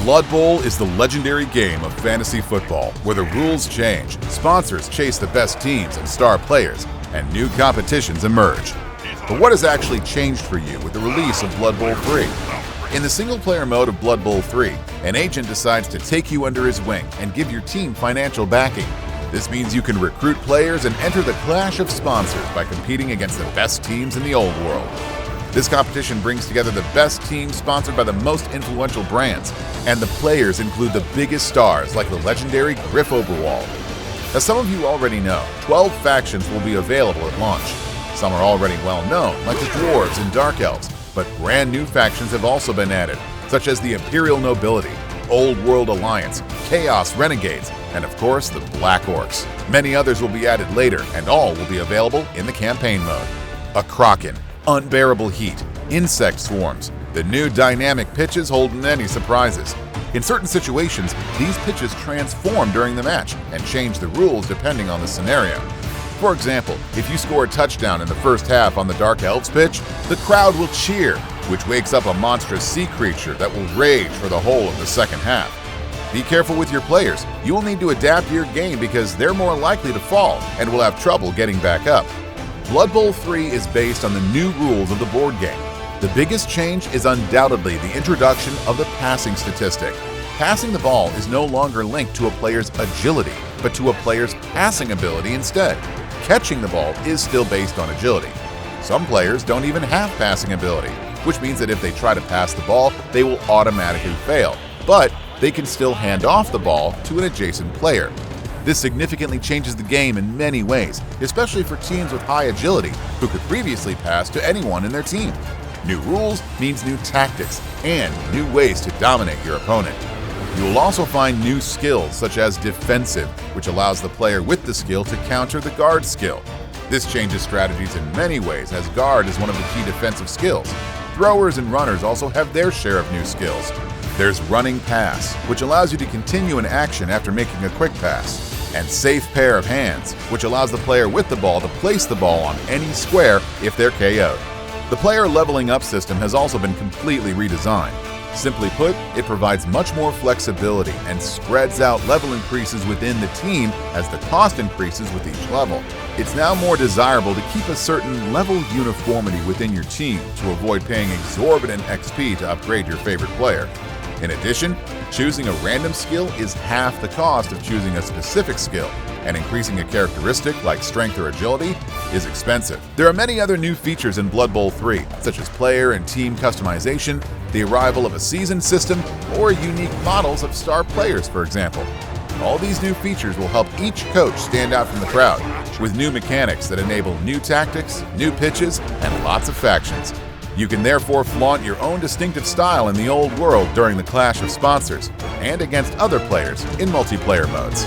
Blood Bowl is the legendary game of fantasy football where the rules change, sponsors chase the best teams and star players, and new competitions emerge. But what has actually changed for you with the release of Blood Bowl 3? In the single-player mode of Blood Bowl 3, an agent decides to take you under his wing and give your team financial backing. This means you can recruit players and enter the clash of sponsors by competing against the best teams in the old world. This competition brings together the best teams sponsored by the most influential brands, and the players include the biggest stars like the legendary Griff Oberwald. As some of you already know, 12 factions will be available at launch. Some are already well known, like the Dwarves and Dark Elves, but brand new factions have also been added, such as the Imperial Nobility, Old World Alliance, Chaos Renegades, and of course the Black Orcs. Many others will be added later, and all will be available in the campaign mode. A Kraken, unbearable heat, insect swarms. The new dynamic pitches hold many surprises. In certain situations, these pitches transform during the match and change the rules depending on the scenario. For example, if you score a touchdown in the first half on the Dark Elves pitch, the crowd will cheer, which wakes up a monstrous sea creature that will rage for the whole of the second half. Be careful with your players. You will need to adapt your game because they're more likely to fall and will have trouble getting back up. Blood Bowl 3 is based on the new rules of the board game. The biggest change is undoubtedly the introduction of the passing statistic. Passing the ball is no longer linked to a player's agility, but to a player's passing ability instead. Catching the ball is still based on agility. Some players don't even have passing ability, which means that if they try to pass the ball, they will automatically fail, but they can still hand off the ball to an adjacent player. This significantly changes the game in many ways, especially for teams with high agility who could previously pass to anyone in their team. New rules means new tactics and new ways to dominate your opponent. You will also find new skills such as Defensive, which allows the player with the skill to counter the Guard skill. This changes strategies in many ways, as Guard is one of the key defensive skills. Throwers and runners also have their share of new skills. There's Running Pass, which allows you to continue an action after making a quick pass. And Safe Pair of Hands, which allows the player with the ball to place the ball on any square if they're KO'd. The player leveling up system has also been completely redesigned. Simply put, it provides much more flexibility and spreads out level increases within the team as the cost increases with each level. It's now more desirable to keep a certain level uniformity within your team to avoid paying exorbitant XP to upgrade your favorite player. In addition, choosing a random skill is half the cost of choosing a specific skill, and increasing a characteristic like strength or agility is expensive. There are many other new features in Blood Bowl 3, such as player and team customization, the arrival of a season system, or unique models of star players, for example. All these new features will help each coach stand out from the crowd, with new mechanics that enable new tactics, new pitches, and lots of factions. You can therefore flaunt your own distinctive style in the old world during the clash of sponsors, and against other players in multiplayer modes.